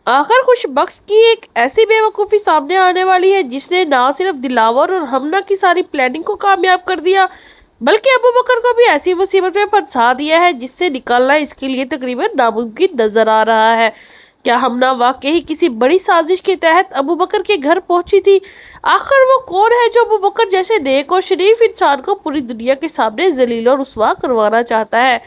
آخر خوش بخت کی ایک ایسی بیوقوفی سامنے آنے والی ہے جس نے نہ صرف دلاور اور ہمنا کی ساری پلاننگ کو کامیاب کر دیا بلکہ ابو بکر کو بھی ایسی مصیبت میں پھنسا دیا ہے جس سے نکلنا اس کے لیے تقریباً ناممکن نظر آ رہا ہے۔ کیا ہمنا واقعی کسی بڑی سازش کے تحت ابو بکر کے گھر پہنچی تھی؟ آخر وہ کون ہے جو ابو بکر جیسے نیک اور شریف انسان کو پوری دنیا کے سامنے ذلیل اور رسوا کروانا چاہتا ہے؟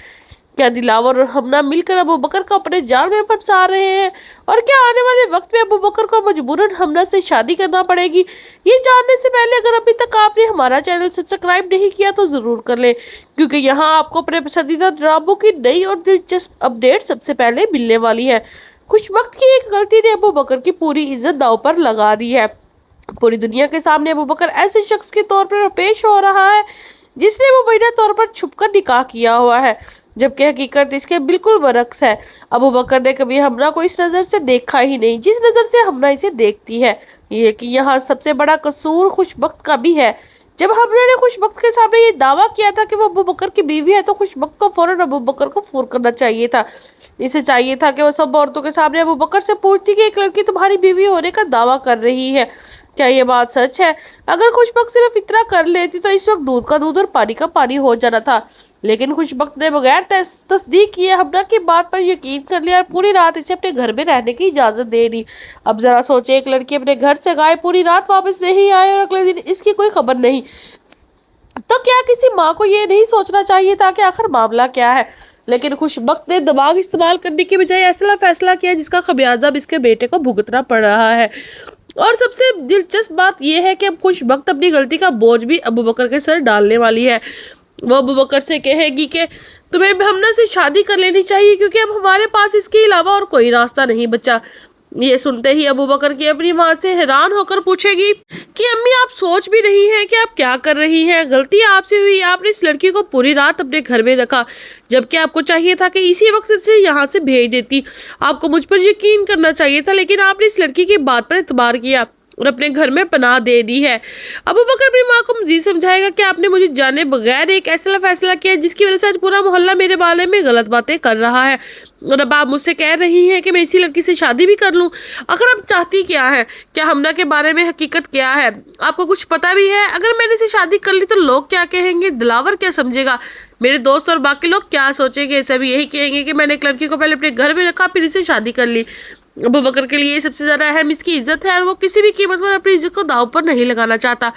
کیا دلاور اور ہمنا مل کر ابو بکر کو اپنے جال میں پھنسا رہے ہیں؟ اور کیا آنے والے وقت میں ابو بکر کو مجبوراً ہمنا سے شادی کرنا پڑے گی؟ یہ جاننے سے پہلے اگر ابھی تک آپ نے ہمارا چینل سبسکرائب نہیں کیا تو ضرور کر لیں، کیونکہ یہاں آپ کو اپنے پسندیدہ ڈراموں کی نئی اور دلچسپ اپڈیٹ سب سے پہلے ملنے والی ہے۔ خوش بخت کی ایک غلطی نے ابو بکر کی پوری عزت داؤ پر لگا دی ہے۔ پوری دنیا کے سامنے ابو بکر ایسے شخص کے طور پر پیش ہو رہا ہے جس نے مبینہ طور پر چھپ کر نکاح کیا ہوا ہے، جبکہ حقیقت اس کے بالکل برعکس ہے۔ ابو بکر نے کبھی ہمنا کو اس نظر سے دیکھا ہی نہیں جس نظر سے ہمنا اسے دیکھتی ہے۔ یہ کہ یہاں سب سے بڑا قصور خوش بخت کا بھی ہے۔ جب ہمنا نے خوش بخت کے سامنے یہ دعویٰ کیا تھا کہ وہ ابو بکر کی بیوی ہے تو خوش بخت کو فوراً ابو بکر کو فون کرنا چاہیے تھا۔ اسے چاہیے تھا کہ وہ سب عورتوں کے سامنے ابو بکر سے پوچھتی کہ ایک لڑکی تمہاری بیوی ہونے کا دعویٰ کر رہی ہے، کیا یہ بات سچ ہے؟ اگر خوش بخت صرف اتنا کر لیتی تو اس وقت دودھ کا دودھ اور پانی کا پانی ہو جانا تھا، لیکن خوش بخت نے بغیر تصدیق کیے ہمنا کی بات پر یقین کر لیا اور پوری رات اسے اپنے گھر میں رہنے کی اجازت دے دی۔ اب ذرا سوچے، ایک لڑکی اپنے گھر سے غائب پوری رات واپس نہیں آئے اور اگلے دن اس کی کوئی خبر نہیں، تو کیا کسی ماں کو یہ نہیں سوچنا چاہیے تھا کہ آخر معاملہ کیا ہے؟ لیکن خوش بخت نے دماغ استعمال کرنے کی بجائے ایسا فیصلہ کیا جس کا خمیازہ اب اس کے بیٹے کو بھگتنا پڑ رہا ہے۔ اور سب سے دلچسپ بات یہ ہے کہ اب خوش بخت اپنی غلطی کا بوجھ بھی ابو بکر کے سر ڈالنے والی ہے۔ وہ ابو بکر سے کہے گی کہ تمہیں ہمنا سے شادی کر لینی چاہیے کیونکہ اب ہمارے پاس اس کے علاوہ اور کوئی راستہ نہیں بچا۔ یہ سنتے ہی ابو بکر کی اپنی ماں سے حیران ہو کر پوچھے گی کہ امی آپ سوچ بھی رہی ہیں کہ آپ کیا کر رہی ہیں؟ غلطی آپ سے ہوئی، آپ نے اس لڑکی کو پوری رات اپنے گھر میں رکھا جبکہ آپ کو چاہیے تھا کہ اسی وقت سے یہاں سے بھیج دیتی۔ آپ کو مجھ پر یقین کرنا چاہیے تھا، لیکن آپ نے اس لڑکی کی بات پر اعتبار کیا اور اپنے گھر میں پناہ دے دی ہے۔ ابو بکر اپنی ماں کو مزید سمجھائے گا کہ آپ نے مجھے جانے بغیر ایک ایسا فیصلہ کیا جس کی وجہ سے آج پورا محلہ میرے بارے میں غلط باتیں کر رہا ہے، اور اب آپ مجھ سے کہہ رہی ہیں کہ میں اسی لڑکی سے شادی بھی کر لوں۔ آخر آپ چاہتی کیا ہے؟ کیا ہمنا کے بارے میں حقیقت کیا ہے؟ آپ کو کچھ پتہ بھی ہے؟ اگر میں نے اسے شادی کر لی تو لوگ کیا کہیں گے؟ دلاور کیا سمجھے گا؟ میرے دوست اور باقی لوگ کیا سوچیں گے؟ سب یہی کہیں گے کہ میں نے ایک لڑکی کو پہلے اپنے گھر میں رکھا پھر اسے شادی کر لی۔ ابو بکر کے لیے سب سے زیادہ اہم اس کی عزت ہے اور وہ کسی بھی قیمت پر اپنی عزت کو داؤ پر نہیں لگانا چاہتا۔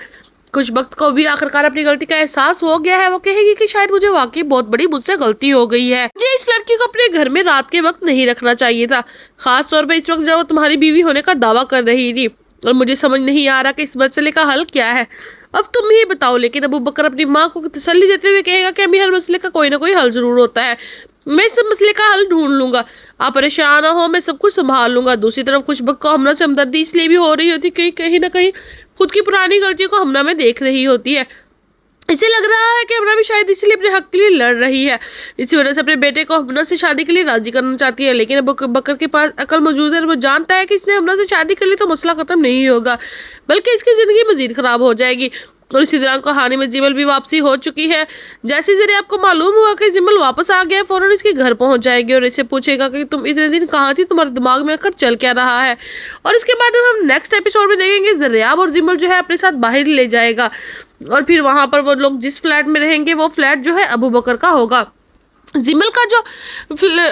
خوش بخت کو بھی آخرکار اپنی غلطی کا احساس ہو گیا ہے۔ وہ کہے گی کہ شاید مجھے واقعی بہت بڑی مجھ سے غلطی ہو گئی ہے، مجھے اس لڑکی کو اپنے گھر میں رات کے وقت نہیں رکھنا چاہیے تھا، خاص طور پہ اس وقت جب وہ تمہاری بیوی ہونے کا دعویٰ کر رہی تھی، اور مجھے سمجھ نہیں آ رہا کہ اس مسئلے کا حل کیا ہے، اب تم ہی بتاؤ۔ لیکن ابو بکر اپنی ماں کو تسلی دیتے ہوئے کہے گا کہ امی ہر مسئلے کا کوئی نہ کوئی حل ضرور ہوتا ہے، میں اس مسئلے کا حل ڈھونڈ لوں گا، آپ پریشان نہ ہو، میں سب کچھ سنبھال لوں گا۔ دوسری طرف خوش بخت کو ہمنا سے ہمدردی اس لیے بھی ہو رہی ہوتی کہ کہیں نہ کہیں خود کی پرانی غلطیوں کو ہمنا میں دیکھ رہی ہوتی ہے۔ اسے لگ رہا ہے کہ ہمنا بھی شاید اسی لیے اپنے حق کے لیے لڑ رہی ہے، اسی وجہ سے اپنے بیٹے کو ہمنا سے شادی کے لیے راضی کرنا چاہتی ہے، لیکن ابو بکر کے پاس عقل موجود ہے اور وہ جانتا ہے کہ اس نے ہمنا سے شادی کر لی تو مسئلہ ختم نہیں ہوگا بلکہ اس کی زندگی مزید خراب ہو جائے گی۔ اور اسی دوران کہانی میں جمل بھی واپسی ہو چکی ہے۔ جیسے ذرا آپ کو معلوم ہوا کہ جمل واپس آ گیا، فوراً اس کے گھر پہنچ جائے گی اور اسے پوچھے گا کہ تم اتنے دن کہاں تھی، تمہارے دماغ میں آخر چل کیا رہا ہے؟ اور اس کے بعد ہم نیکسٹ ایپیسوڈ میں دیکھیں گے زریاب اور جمل جو ہے اپنے ساتھ باہر لے جائے گا اور پھر وہاں پر وہ لوگ جس فلیٹ میں رہیں گے وہ فلیٹ جو ہے ابو بکر کا ہوگا۔ زمل کا جو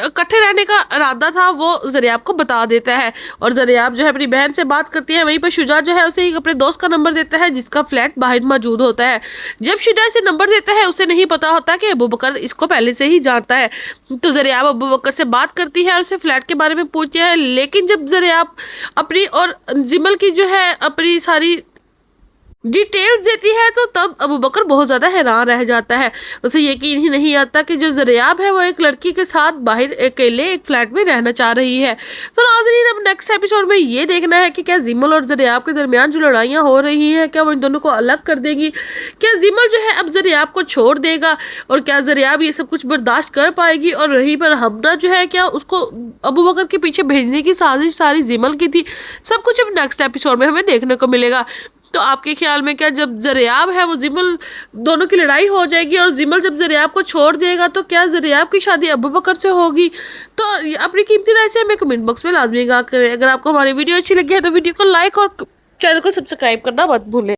اکٹھے رہنے کا ارادہ تھا وہ زریاب کو بتا دیتا ہے اور زریاب جو ہے اپنی بہن سے بات کرتی ہے، وہیں پر شجاع جو ہے اسے اپنے دوست کا نمبر دیتا ہے جس کا فلیٹ باہر موجود ہوتا ہے۔ جب شجاع اسے نمبر دیتا ہے اسے نہیں پتا ہوتا کہ ابو بکر اس کو پہلے سے ہی جانتا ہے، تو زریاب ابو بکر سے بات کرتی ہے اور اسے فلیٹ کے بارے میں پوچھتی ہے، لیکن جب زریاب اپنی اور زمل کی جو ہے اپنی ساری ڈیٹیلز دیتی ہے تو تب ابو بکر بہت زیادہ حیران رہ جاتا ہے، اسے یقین ہی نہیں آتا کہ جو زریاب ہے وہ ایک لڑکی کے ساتھ باہر اکیلے ایک فلیٹ میں رہنا چاہ رہی ہے۔ تو ناظرین اب نیکسٹ ایپیسوڈ میں یہ دیکھنا ہے کہ کیا زمل اور زریاب کے درمیان جو لڑائیاں ہو رہی ہیں کیا وہ ان دونوں کو الگ کر دے گی، کیا زمل جو ہے اب زریاب کو چھوڑ دے گا اور کیا زریاب یہ سب کچھ برداشت کر پائے گی، اور رہی پر ہمنا جو ہے کیا اس کو ابو بکر کے پیچھے بھیجنے کی سازش ساری زمل کی تھی، سب کچھ اب نیکسٹ ایپیسوڈ میں ہمیں دیکھنے کو ملے گا۔ تو آپ کے خیال میں کیا جب زریاب ہے وہ زمل دونوں کی لڑائی ہو جائے گی اور زمل جب زریاب کو چھوڑ دے گا تو کیا زریاب کی شادی ابوبکر سے ہوگی؟ تو اپنی قیمتی رائے سے ہمیں کمنٹ باکس میں لازمی آگاہ کریں۔ اگر آپ کو ہماری ویڈیو اچھی لگی ہے تو ویڈیو کو لائک اور چینل کو سبسکرائب کرنا مت بھولیں۔